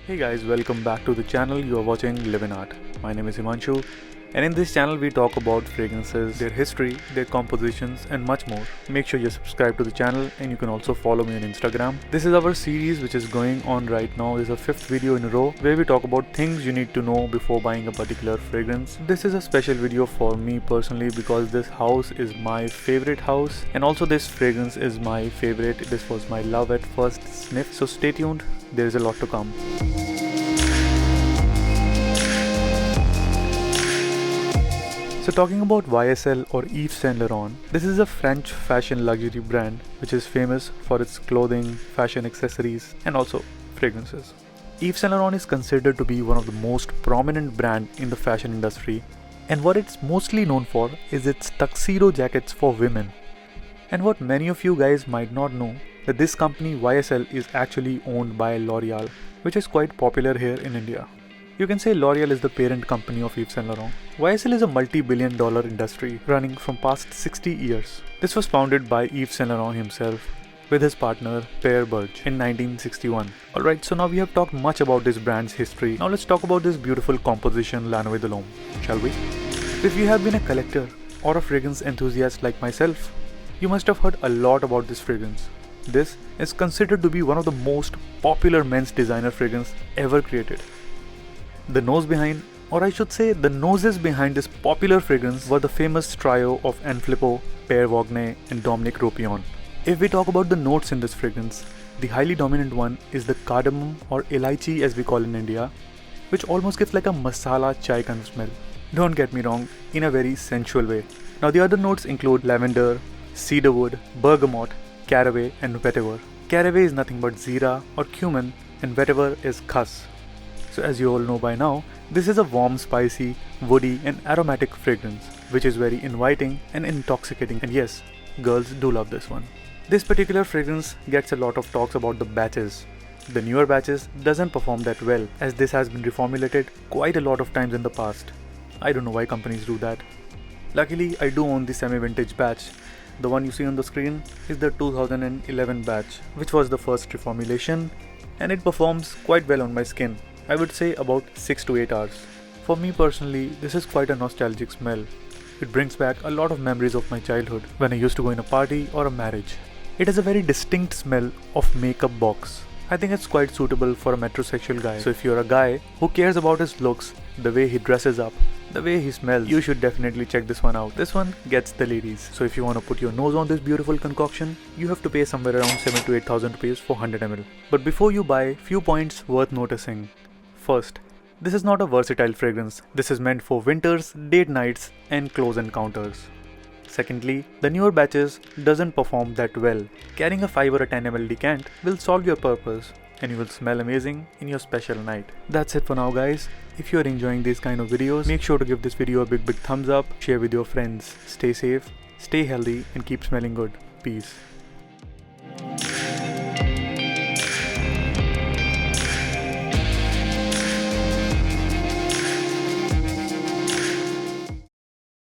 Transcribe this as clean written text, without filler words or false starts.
Hey guys, welcome back to the channel. You are watching Live in Art. My name is Himanshu, and in this channel we talk about fragrances, their history, their compositions and much more. Make sure you subscribe to the channel and you can also follow me on Instagram. This is our series which is going on right now. This is our 5th video in a row where we talk about things you need to know before buying a particular fragrance. This is a special video for me personally because this house is my favorite house and also this fragrance is my favorite. This was my love at first sniff. So stay tuned, there is a lot to come. So talking about YSL or Yves Saint Laurent, this is a French fashion luxury brand which is famous for its clothing, fashion accessories and also fragrances. Yves Saint Laurent is considered to be one of the most prominent brand in the fashion industry, and what it's mostly known for is its tuxedo jackets for women. And what many of you guys might not know, that this company YSL is actually owned by L'Oreal, which is quite popular here in India. You can say L'Oreal is the parent company of Yves Saint Laurent. YSL is a multi-billion dollar industry running from past 60 years. This was founded by Yves Saint Laurent himself with his partner Pierre Bergé in 1961. Alright, so now we have talked much about this brand's history. Now let's talk about this beautiful composition La Nuit de l'Homme, shall we? If you have been a collector or a fragrance enthusiast like myself, you must have heard a lot about this fragrance. This is considered to be one of the most popular men's designer fragrance ever created. The nose behind, or I should say the noses behind this popular fragrance were the famous trio of Anne Filippo, Pierre Vaugnanet and Dominique Ropion. If we talk about the notes in this fragrance, the highly dominant one is the cardamom or elaichi as we call in India, which almost gives like a masala chai kind of smell. Don't get me wrong, in a very sensual way. Now the other notes include lavender, cedarwood, bergamot, caraway and vetiver. Caraway is nothing but zira or cumin and vetiver is khas. So as you all know by now, this is a warm, spicy, woody and aromatic fragrance which is very inviting and intoxicating, and yes, girls do love this one. This particular fragrance gets a lot of talks about the batches. The newer batches doesn't perform that well as this has been reformulated quite a lot of times in the past. I don't know why companies do that. Luckily, I do own the semi-vintage batch. The one you see on the screen is the 2011 batch, which was the first reformulation, and it performs quite well on my skin. I would say about 6 to 8 hours. For me personally, this is quite a nostalgic smell. It brings back a lot of memories of my childhood when I used to go in a party or a marriage. It has a very distinct smell of makeup box. I think it's quite suitable for a metrosexual guy. So if you're a guy who cares about his looks, the way he dresses up, the way he smells, you should definitely check this one out. This one gets the ladies. So if you want to put your nose on this beautiful concoction, you have to pay somewhere around 7 to 8,000 rupees for 100 ml. But before you buy, few points worth noticing. First, this is not a versatile fragrance. This is meant for winters, date nights and close encounters. Secondly, the newer batches doesn't perform that well. Carrying a 5 or a 10 ml decant will solve your purpose and you will smell amazing in your special night. That's it for now guys. If you are enjoying these kind of videos, make sure to give this video a big thumbs up, share with your friends. Stay safe, stay healthy and keep smelling good. Peace.